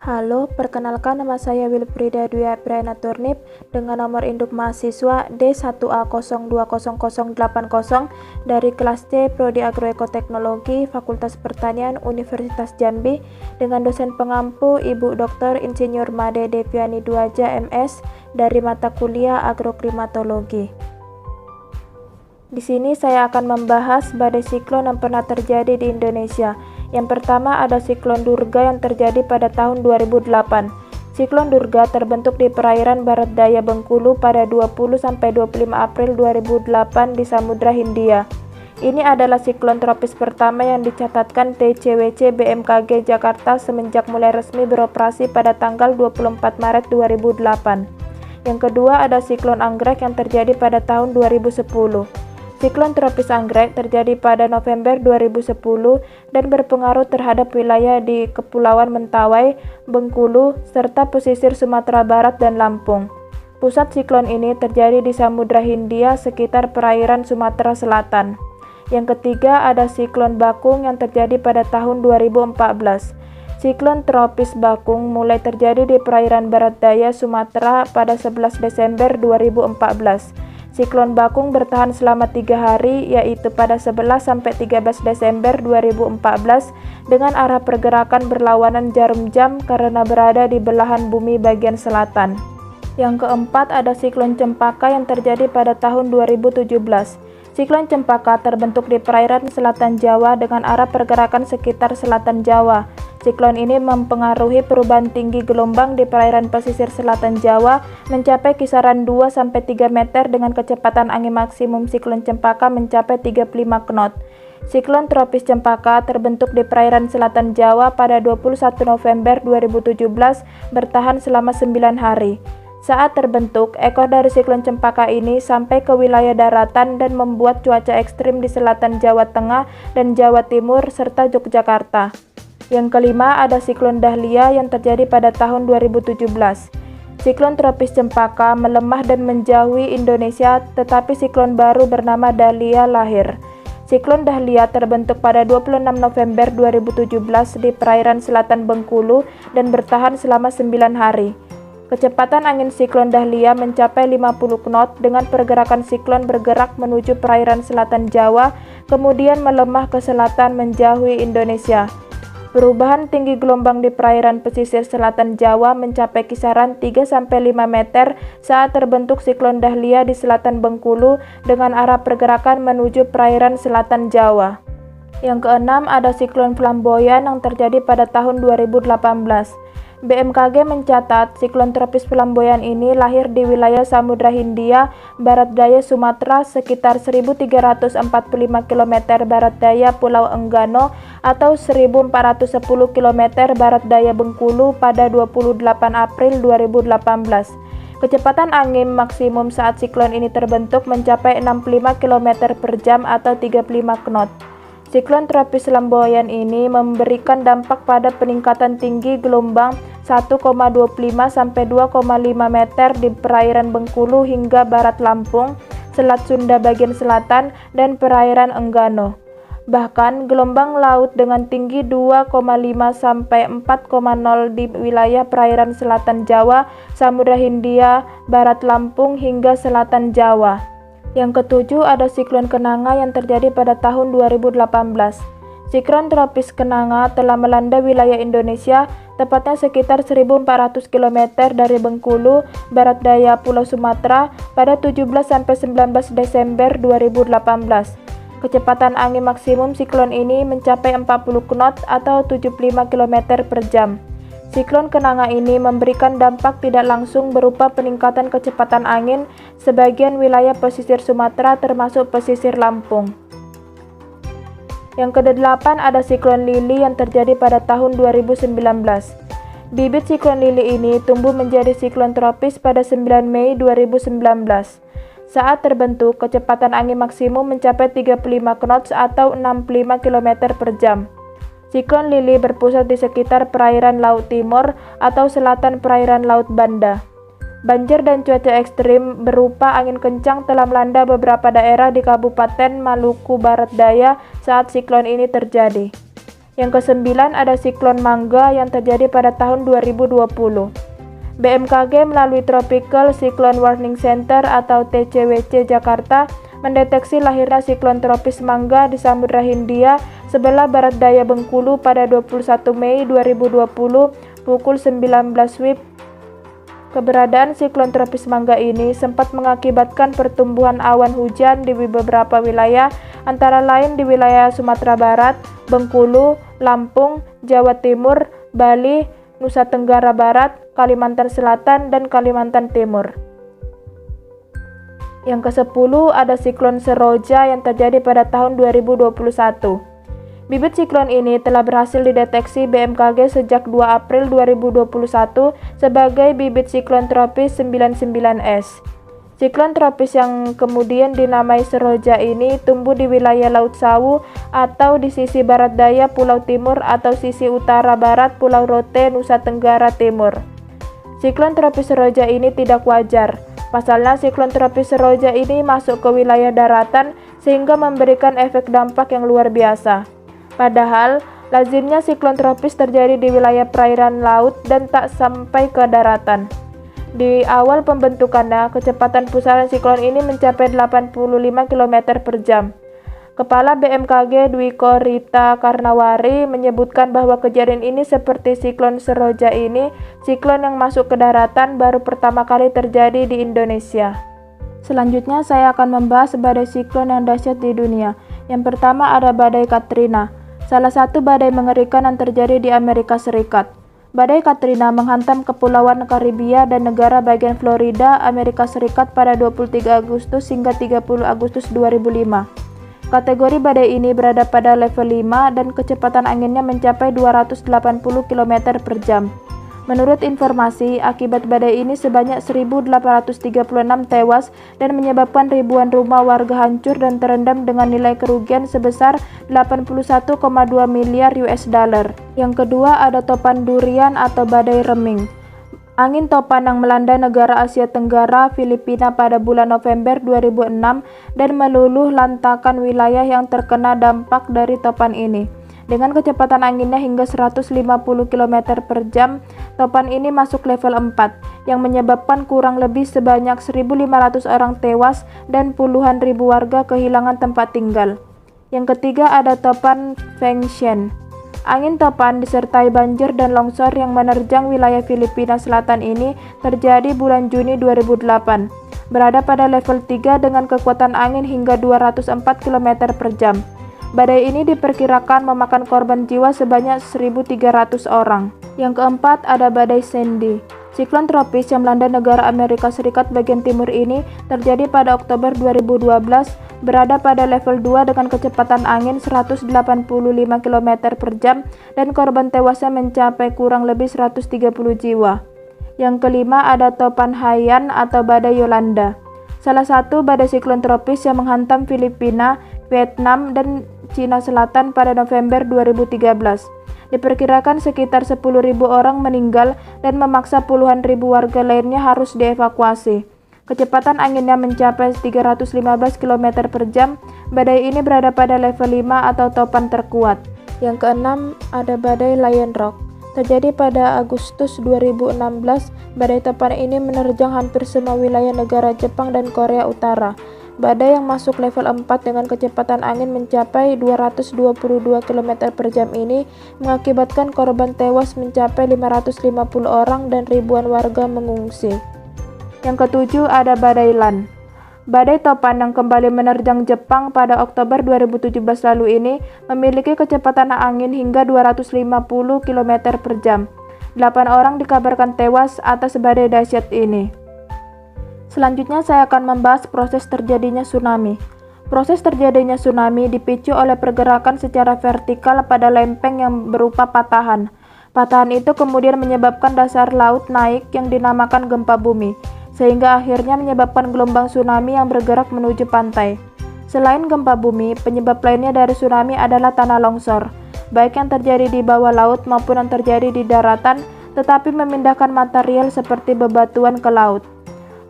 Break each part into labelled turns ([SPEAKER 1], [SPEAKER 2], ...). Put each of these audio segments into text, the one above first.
[SPEAKER 1] Halo, perkenalkan nama saya Wilfrida Dwi Apriana Turnip dengan nomor induk mahasiswa D1A020080 dari kelas C Prodi Agroekoteknologi Fakultas Pertanian Universitas Jambi dengan dosen pengampu Ibu Dr. Insinyur Made Deviani Duaja MS dari mata kuliah Agroklimatologi. Di sini saya akan membahas badai siklon yang pernah terjadi di Indonesia. Yang pertama ada siklon Durga yang terjadi pada tahun 2008. Siklon Durga terbentuk di perairan barat daya Bengkulu pada 20-25 April 2008 di Samudra Hindia. Ini adalah siklon tropis pertama yang dicatatkan TCWC BMKG Jakarta semenjak mulai resmi beroperasi pada tanggal 24 Maret 2008. Yang kedua ada siklon Anggrek yang terjadi pada tahun 2010. Siklon tropis Anggrek terjadi pada November 2010 dan berpengaruh terhadap wilayah di Kepulauan Mentawai, Bengkulu, serta pesisir Sumatera Barat dan Lampung. Pusat siklon ini terjadi di Samudra Hindia sekitar perairan Sumatera Selatan. Yang ketiga ada siklon Bakung yang terjadi pada tahun 2014. Siklon tropis Bakung mulai terjadi di perairan barat daya Sumatera pada 11 Desember 2014. Siklon Bakung bertahan selama 3 hari, yaitu pada 11-13 Desember 2014 dengan arah pergerakan berlawanan jarum jam karena berada di belahan bumi bagian selatan. Yang keempat ada siklon Cempaka yang terjadi pada tahun 2017. Siklon Cempaka terbentuk di perairan selatan Jawa dengan arah pergerakan sekitar selatan Jawa. Siklon ini mempengaruhi perubahan tinggi gelombang di perairan pesisir selatan Jawa mencapai kisaran 2-3 meter dengan kecepatan angin maksimum siklon Cempaka mencapai 35 knot. Siklon tropis Cempaka terbentuk di perairan selatan Jawa pada 21 November 2017 bertahan selama 9 hari. Saat terbentuk, ekor dari siklon Cempaka ini sampai ke wilayah daratan dan membuat cuaca ekstrim di selatan Jawa Tengah dan Jawa Timur serta Yogyakarta. Yang kelima ada siklon Dahlia yang terjadi pada tahun 2017. Siklon tropis Cempaka melemah dan menjauhi Indonesia, tetapi siklon baru bernama Dahlia lahir. Siklon Dahlia terbentuk pada 26 November 2017 di perairan selatan Bengkulu dan bertahan selama 9 hari. Kecepatan angin siklon Dahlia mencapai 50 knot dengan pergerakan siklon bergerak menuju perairan selatan Jawa, kemudian melemah ke selatan menjauhi Indonesia. Perubahan tinggi gelombang di perairan pesisir selatan Jawa mencapai kisaran 3-5 meter saat terbentuk siklon Dahlia di selatan Bengkulu dengan arah pergerakan menuju perairan selatan Jawa. Yang keenam ada siklon Flamboyan yang terjadi pada tahun 2018. BMKG mencatat siklon tropis Flamboyan ini lahir di wilayah Samudra Hindia, barat daya Sumatera sekitar 1345 km barat daya Pulau Enggano atau 1410 km barat daya Bengkulu pada 28 April 2018. Kecepatan angin maksimum saat siklon ini terbentuk mencapai 65 km per jam atau 35 knot. Siklon tropis Flamboyan ini memberikan dampak pada peningkatan tinggi gelombang 1,25 sampai 2,5 meter di perairan Bengkulu hingga barat Lampung, Selat Sunda bagian selatan, dan perairan Enggano. Bahkan gelombang laut dengan tinggi 2,5 sampai 4,0 di wilayah perairan selatan Jawa, Samudra Hindia, barat Lampung hingga selatan Jawa. Yang ketujuh ada siklon Kenanga yang terjadi pada tahun 2018. Siklon tropis Kenanga telah melanda wilayah Indonesia, tepatnya sekitar 1.400 km dari Bengkulu, barat daya Pulau Sumatera pada 17-19 Desember 2018. Kecepatan angin maksimum siklon ini mencapai 40 knot atau 75 km per jam. Siklon Kenanga ini memberikan dampak tidak langsung berupa peningkatan kecepatan angin sebagian wilayah pesisir Sumatera termasuk pesisir Lampung. Yang kedelapan ada siklon Lili yang terjadi pada tahun 2019. Bibit siklon Lili ini tumbuh menjadi siklon tropis pada 9 Mei 2019. Saat terbentuk, kecepatan angin maksimum mencapai 35 knots atau 65 km per jam. Siklon Lili berpusat di sekitar perairan Laut Timur atau selatan perairan Laut Banda. Banjir dan cuaca ekstrim berupa angin kencang telah melanda beberapa daerah di Kabupaten Maluku Barat Daya saat siklon ini terjadi. Yang kesembilan ada siklon Mangga yang terjadi pada tahun 2020. BMKG melalui Tropical Cyclone Warning Center atau TCWC Jakarta mendeteksi lahirnya siklon tropis Mangga di Samudra Hindia sebelah barat daya Bengkulu pada 21 Mei 2020 pukul 19 WIB. Keberadaan siklon tropis Mangga ini sempat mengakibatkan pertumbuhan awan hujan di beberapa wilayah, antara lain di wilayah Sumatera Barat, Bengkulu, Lampung, Jawa Timur, Bali, Nusa Tenggara Barat, Kalimantan Selatan, dan Kalimantan Timur. Yang ke-10 ada siklon Seroja yang terjadi pada tahun 2021. Bibit siklon ini telah berhasil dideteksi BMKG sejak 2 April 2021 sebagai bibit siklon tropis 99S. Siklon tropis yang kemudian dinamai Seroja ini tumbuh di wilayah Laut Sawu atau di sisi barat daya Pulau Timur atau sisi utara barat Pulau Rote, Nusa Tenggara Timur. Siklon tropis Seroja ini tidak wajar. Pasalnya siklon tropis Seroja ini masuk ke wilayah daratan sehingga memberikan efek dampak yang luar biasa. Padahal, lazimnya siklon tropis terjadi di wilayah perairan laut dan tak sampai ke daratan. Di awal pembentukannya, kecepatan pusaran siklon ini mencapai 85 km per jam. Kepala BMKG Dwi Korita Karnawari menyebutkan bahwa kejadian ini seperti siklon Seroja ini, siklon yang masuk ke daratan baru pertama kali terjadi di Indonesia. Selanjutnya saya akan membahas badai siklon yang dahsyat di dunia. Yang pertama ada badai Katrina, salah satu badai mengerikan yang terjadi di Amerika Serikat. Badai Katrina menghantam Kepulauan Karibia dan negara bagian Florida, Amerika Serikat pada 23 Agustus hingga 30 Agustus 2005. Kategori badai ini berada pada level 5 dan kecepatan anginnya mencapai 280 km per jam. Menurut informasi, akibat badai ini sebanyak 1.836 tewas dan menyebabkan ribuan rumah warga hancur dan terendam dengan nilai kerugian sebesar 81,2 miliar US dollar. Yang kedua ada topan durian atau badai reming. Angin topan yang melanda negara Asia Tenggara, Filipina pada bulan November 2006 dan meluluh lantakan wilayah yang terkena dampak dari topan ini. Dengan kecepatan anginnya hingga 150 km per jam, topan ini masuk level 4, yang menyebabkan kurang lebih sebanyak 1.500 orang tewas dan puluhan ribu warga kehilangan tempat tinggal. Yang ketiga ada topan Fengshen. Angin topan disertai banjir dan longsor yang menerjang wilayah Filipina Selatan ini terjadi bulan Juni 2008, berada pada level 3 dengan kekuatan angin hingga 204 km per jam. Badai ini diperkirakan memakan korban jiwa sebanyak 1.300 orang. Yang keempat ada badai Sandy. Siklon tropis yang melanda negara Amerika Serikat bagian timur ini terjadi pada Oktober 2012, berada pada level 2 dengan kecepatan angin 185 km per jam dan korban tewasnya mencapai kurang lebih 130 jiwa. Yang kelima ada topan Haiyan atau badai Yolanda. Salah satu badai siklon tropis yang menghantam Filipina, Vietnam, dan Cina Selatan pada November 2013. Diperkirakan sekitar 10.000 orang meninggal dan memaksa puluhan ribu warga lainnya harus dievakuasi. Kecepatan anginnya mencapai 315 km per jam. Badai ini berada pada level 5 atau topan terkuat. Yang keenam ada badai Lion Rock. Terjadi pada Agustus 2016, badai topan ini menerjang hampir semua wilayah negara Jepang dan Korea Utara. Badai yang masuk level 4 dengan kecepatan angin mencapai 222 km per jam ini mengakibatkan korban tewas mencapai 550 orang dan ribuan warga mengungsi. Yang ketujuh ada badai Lan. Badai topan yang kembali menerjang Jepang pada Oktober 2017 lalu ini memiliki kecepatan angin hingga 250 km per jam. 8 orang dikabarkan tewas atas badai dahsyat ini. Selanjutnya saya akan membahas proses terjadinya tsunami. Proses terjadinya tsunami dipicu oleh pergerakan secara vertikal pada lempeng yang berupa patahan. Patahan itu kemudian menyebabkan dasar laut naik yang dinamakan gempa bumi, sehingga akhirnya menyebabkan gelombang tsunami yang bergerak menuju pantai. Selain gempa bumi, penyebab lainnya dari tsunami adalah tanah longsor, baik yang terjadi di bawah laut maupun yang terjadi di daratan, tetapi memindahkan material seperti bebatuan ke laut.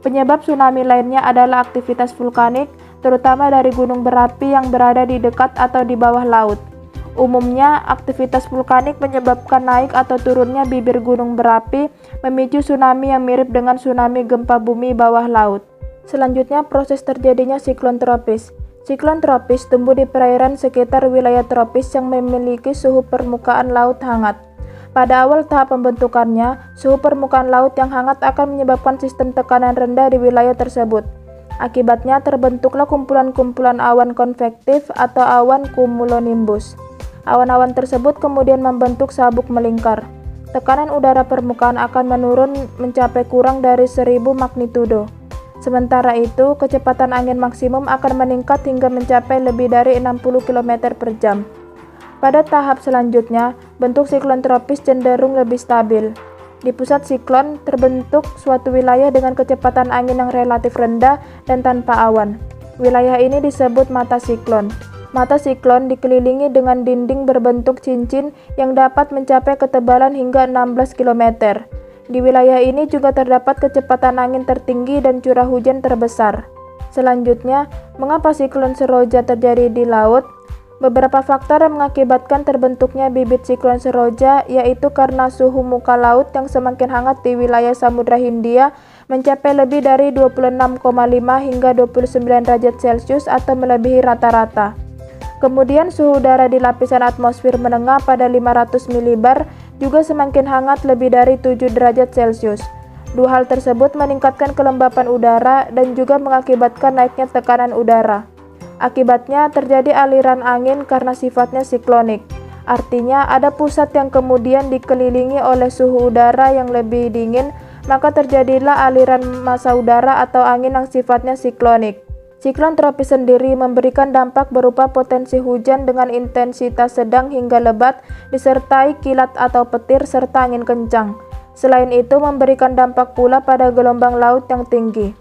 [SPEAKER 1] Penyebab tsunami lainnya adalah aktivitas vulkanik, terutama dari gunung berapi yang berada di dekat atau di bawah laut. Umumnya, aktivitas vulkanik menyebabkan naik atau turunnya bibir gunung berapi, memicu tsunami yang mirip dengan tsunami gempa bumi bawah laut. Selanjutnya, proses terjadinya siklon tropis. Siklon tropis tumbuh di perairan sekitar wilayah tropis yang memiliki suhu permukaan laut hangat. Pada awal tahap pembentukannya, suhu permukaan laut yang hangat akan menyebabkan sistem tekanan rendah di wilayah tersebut. Akibatnya terbentuklah kumpulan-kumpulan awan konvektif atau awan cumulonimbus. Awan-awan tersebut kemudian membentuk sabuk melingkar. Tekanan udara permukaan akan menurun mencapai kurang dari 1000 magnitudo. Sementara itu, kecepatan angin maksimum akan meningkat hingga mencapai lebih dari 60 km per jam. Pada tahap selanjutnya, bentuk siklon tropis cenderung lebih stabil. Di pusat siklon, terbentuk suatu wilayah dengan kecepatan angin yang relatif rendah dan tanpa awan. Wilayah ini disebut mata siklon. Mata siklon dikelilingi dengan dinding berbentuk cincin yang dapat mencapai ketebalan hingga 16 km. Di wilayah ini juga terdapat kecepatan angin tertinggi dan curah hujan terbesar. Selanjutnya, mengapa siklon seroja terjadi di laut? Beberapa faktor yang mengakibatkan terbentuknya bibit siklon seroja yaitu karena suhu muka laut yang semakin hangat di wilayah Samudra Hindia mencapai lebih dari 26,5 hingga 29 derajat Celcius atau melebihi rata-rata. Kemudian suhu udara di lapisan atmosfer menengah pada 500 milibar juga semakin hangat lebih dari 7 derajat Celcius. Dua hal tersebut meningkatkan kelembapan udara dan juga mengakibatkan naiknya tekanan udara. Akibatnya terjadi aliran angin karena sifatnya siklonik. Artinya ada pusat yang kemudian dikelilingi oleh suhu udara yang lebih dingin, maka terjadilah aliran massa udara atau angin yang sifatnya siklonik. Siklon tropis sendiri memberikan dampak berupa potensi hujan dengan intensitas sedang hingga lebat disertai kilat atau petir serta angin kencang. Selain itu memberikan dampak pula pada gelombang laut yang tinggi.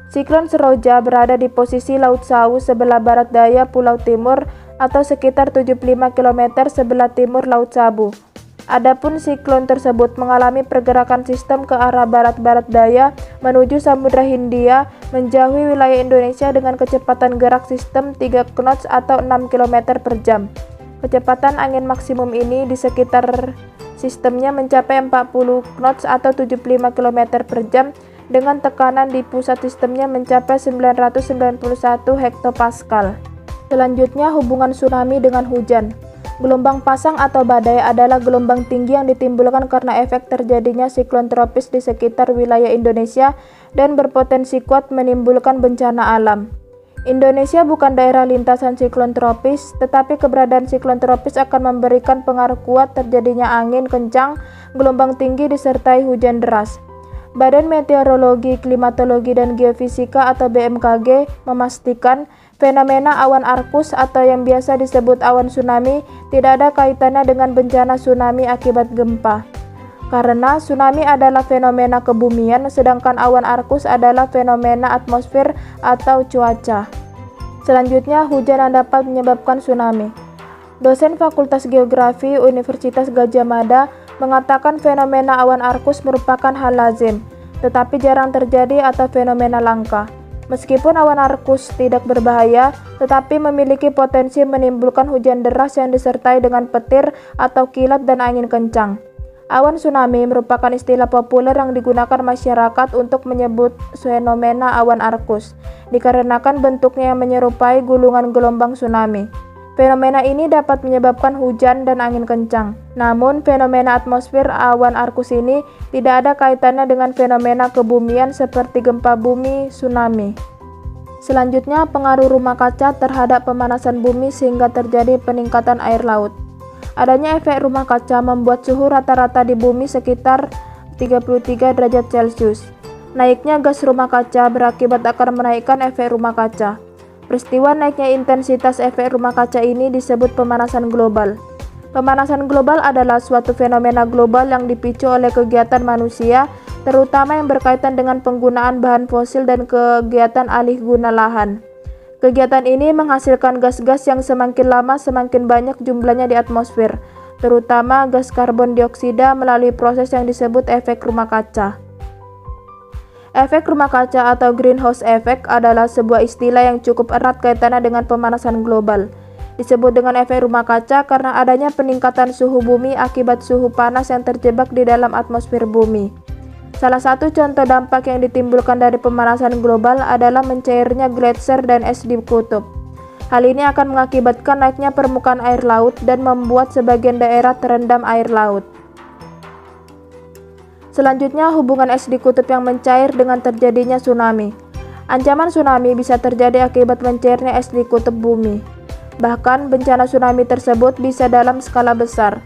[SPEAKER 1] Siklon seroja berada di posisi Laut Sawu sebelah barat daya Pulau Timur atau sekitar 75 km sebelah timur Laut Sabu. Adapun siklon tersebut mengalami pergerakan sistem ke arah barat-barat daya menuju Samudra Hindia menjauhi wilayah Indonesia dengan kecepatan gerak sistem 3 knots atau 6 km per jam. Kecepatan angin maksimum ini di sekitar sistemnya mencapai 40 knots atau 75 km per jam dengan tekanan di pusat sistemnya mencapai 991 hektopascal. Selanjutnya, hubungan tsunami dengan hujan. Gelombang pasang atau badai adalah gelombang tinggi yang ditimbulkan karena efek terjadinya siklon tropis di sekitar wilayah Indonesia dan berpotensi kuat menimbulkan bencana alam. Indonesia bukan daerah lintasan siklon tropis, tetapi keberadaan siklon tropis akan memberikan pengaruh kuat terjadinya angin kencang, gelombang tinggi disertai hujan deras. Badan Meteorologi, Klimatologi, dan Geofisika atau BMKG memastikan fenomena awan arkus atau yang biasa disebut awan tsunami tidak ada kaitannya dengan bencana tsunami akibat gempa. Karena tsunami adalah fenomena kebumian, sedangkan awan arkus adalah fenomena atmosfer atau cuaca. Selanjutnya, hujan yang dapat menyebabkan tsunami. Dosen Fakultas Geografi Universitas Gadjah Mada mengatakan fenomena awan arkus merupakan hal lazim, tetapi jarang terjadi atau fenomena langka. Meskipun awan arkus tidak berbahaya, tetapi memiliki potensi menimbulkan hujan deras yang disertai dengan petir atau kilat dan angin kencang. Awan tsunami merupakan istilah populer yang digunakan masyarakat untuk menyebut fenomena awan arkus, dikarenakan bentuknya yang menyerupai gulungan gelombang tsunami. Fenomena ini dapat menyebabkan hujan dan angin kencang. Namun, fenomena atmosfer awan arkus ini tidak ada kaitannya dengan fenomena kebumian seperti gempa bumi, tsunami. Selanjutnya, pengaruh rumah kaca terhadap pemanasan bumi sehingga terjadi peningkatan air laut. Adanya efek rumah kaca membuat suhu rata-rata di bumi sekitar 33 derajat Celcius. Naiknya gas rumah kaca berakibat akan menaikkan efek rumah kaca. Peristiwa naiknya intensitas efek rumah kaca ini disebut pemanasan global. Pemanasan global adalah suatu fenomena global yang dipicu oleh kegiatan manusia, terutama yang berkaitan dengan penggunaan bahan fosil dan kegiatan alih guna lahan. Kegiatan ini menghasilkan gas-gas yang semakin lama semakin banyak jumlahnya di atmosfer, terutama gas karbon dioksida melalui proses yang disebut efek rumah kaca. Efek rumah kaca atau greenhouse effect adalah sebuah istilah yang cukup erat kaitannya dengan pemanasan global. Disebut dengan efek rumah kaca karena adanya peningkatan suhu bumi akibat suhu panas yang terjebak di dalam atmosfer bumi. Salah satu contoh dampak yang ditimbulkan dari pemanasan global adalah mencairnya gletser dan es di kutub. Hal ini akan mengakibatkan naiknya permukaan air laut dan membuat sebagian daerah terendam air laut. Selanjutnya, hubungan es di kutub yang mencair dengan terjadinya tsunami. Ancaman tsunami bisa terjadi akibat mencairnya es di kutub bumi. Bahkan, bencana tsunami tersebut bisa dalam skala besar.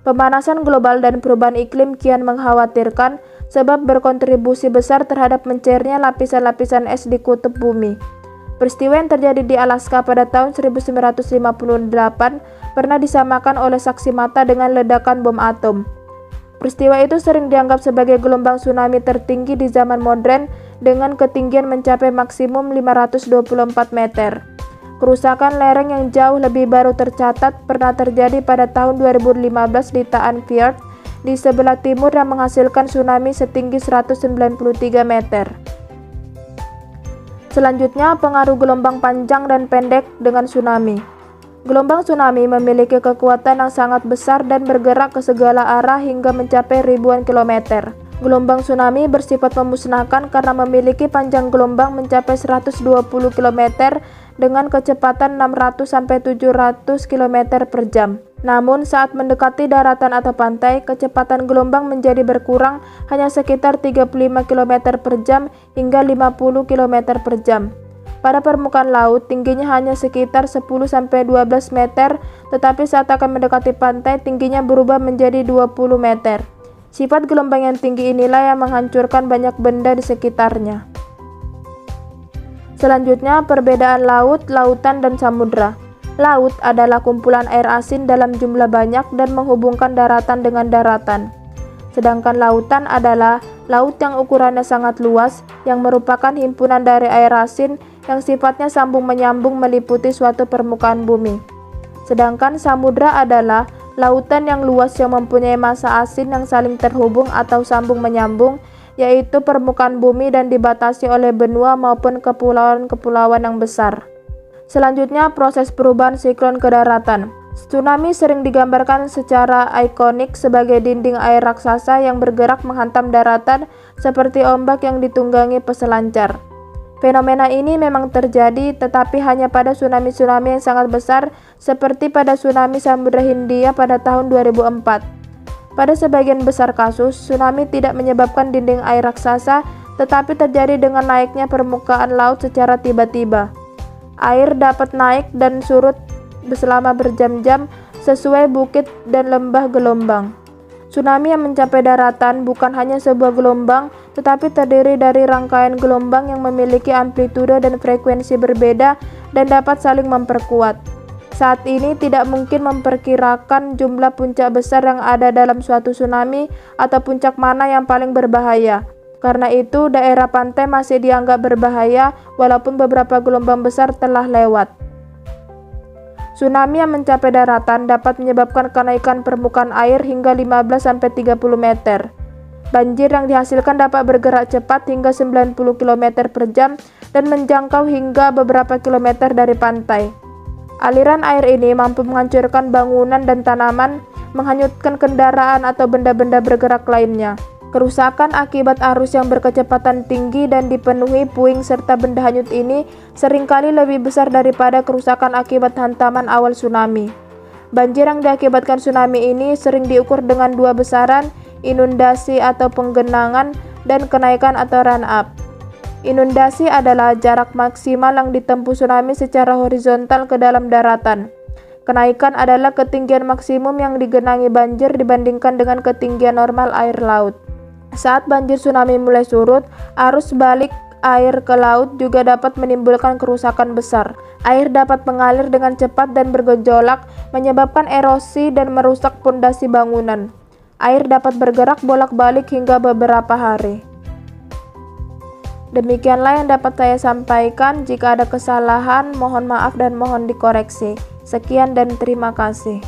[SPEAKER 1] Pemanasan global dan perubahan iklim kian mengkhawatirkan sebab berkontribusi besar terhadap mencairnya lapisan-lapisan es di kutub bumi. Peristiwa yang terjadi di Alaska pada tahun 1958 pernah disamakan oleh saksi mata dengan ledakan bom atom. Peristiwa itu sering dianggap sebagai gelombang tsunami tertinggi di zaman modern dengan ketinggian mencapai maksimum 524 meter. Kerusakan lereng yang jauh lebih baru tercatat pernah terjadi pada tahun 2015 di Taan Fjord di sebelah timur yang menghasilkan tsunami setinggi 193 meter. Selanjutnya, pengaruh gelombang panjang dan pendek dengan tsunami. Gelombang tsunami memiliki kekuatan yang sangat besar dan bergerak ke segala arah hingga mencapai ribuan kilometer. Gelombang tsunami bersifat memusnahkan karena memiliki panjang gelombang mencapai 120 km dengan kecepatan 600-700 km per jam. Namun saat mendekati daratan atau pantai, kecepatan gelombang menjadi berkurang hanya sekitar 35 km per jam hingga 50 km per jam. Pada permukaan laut, tingginya hanya sekitar 10-12 meter, tetapi saat akan mendekati pantai, tingginya berubah menjadi 20 meter. Sifat gelombang yang tinggi inilah yang menghancurkan banyak benda di sekitarnya. Selanjutnya, perbedaan laut, lautan, dan samudra. Laut adalah kumpulan air asin dalam jumlah banyak dan menghubungkan daratan dengan daratan. Sedangkan lautan adalah laut yang ukurannya sangat luas, yang merupakan himpunan dari air asin yang sifatnya sambung-menyambung meliputi suatu permukaan bumi. Sedangkan samudra adalah lautan yang luas yang mempunyai massa asin yang saling terhubung atau sambung-menyambung, yaitu permukaan bumi dan dibatasi oleh benua maupun kepulauan-kepulauan yang besar. Selanjutnya, proses perubahan siklon ke daratan. Tsunami sering digambarkan secara ikonik sebagai dinding air raksasa yang bergerak menghantam daratan seperti ombak yang ditunggangi peselancar. Fenomena ini memang terjadi, tetapi hanya pada tsunami-tsunami yang sangat besar seperti pada tsunami Samudra Hindia pada tahun 2004. Pada sebagian besar kasus, tsunami tidak menyebabkan dinding air raksasa, tetapi terjadi dengan naiknya permukaan laut secara tiba-tiba. Air dapat naik dan surut selama berjam-jam sesuai bukit dan lembah gelombang. Tsunami yang mencapai daratan bukan hanya sebuah gelombang, tetapi terdiri dari rangkaian gelombang yang memiliki amplitude dan frekuensi berbeda dan dapat saling memperkuat. Saat ini tidak mungkin memperkirakan jumlah puncak besar yang ada dalam suatu tsunami atau puncak mana yang paling berbahaya. Karena itu, daerah pantai masih dianggap berbahaya walaupun beberapa gelombang besar telah lewat. Tsunami yang mencapai daratan dapat menyebabkan kenaikan permukaan air hingga 15-30 meter. Banjir yang dihasilkan dapat bergerak cepat hingga 90 km per jam dan menjangkau hingga beberapa kilometer dari pantai. Aliran air ini mampu menghancurkan bangunan dan tanaman, menghanyutkan kendaraan atau benda-benda bergerak lainnya. Kerusakan akibat arus yang berkecepatan tinggi dan dipenuhi puing serta benda hanyut ini seringkali lebih besar daripada kerusakan akibat hantaman awal tsunami. Banjir yang diakibatkan tsunami ini sering diukur dengan dua besaran, inundasi atau penggenangan, dan kenaikan atau run-up. Inundasi adalah jarak maksimal yang ditempuh tsunami secara horizontal ke dalam daratan. Kenaikan adalah ketinggian maksimum yang digenangi banjir dibandingkan dengan ketinggian normal air laut. Saat banjir tsunami mulai surut, arus balik air ke laut juga dapat menimbulkan kerusakan besar. Air dapat mengalir dengan cepat dan bergejolak, menyebabkan erosi dan merusak pondasi bangunan. Air dapat bergerak bolak-balik hingga beberapa hari. Demikianlah yang dapat saya sampaikan. Jika ada kesalahan, mohon maaf dan mohon dikoreksi. Sekian dan terima kasih.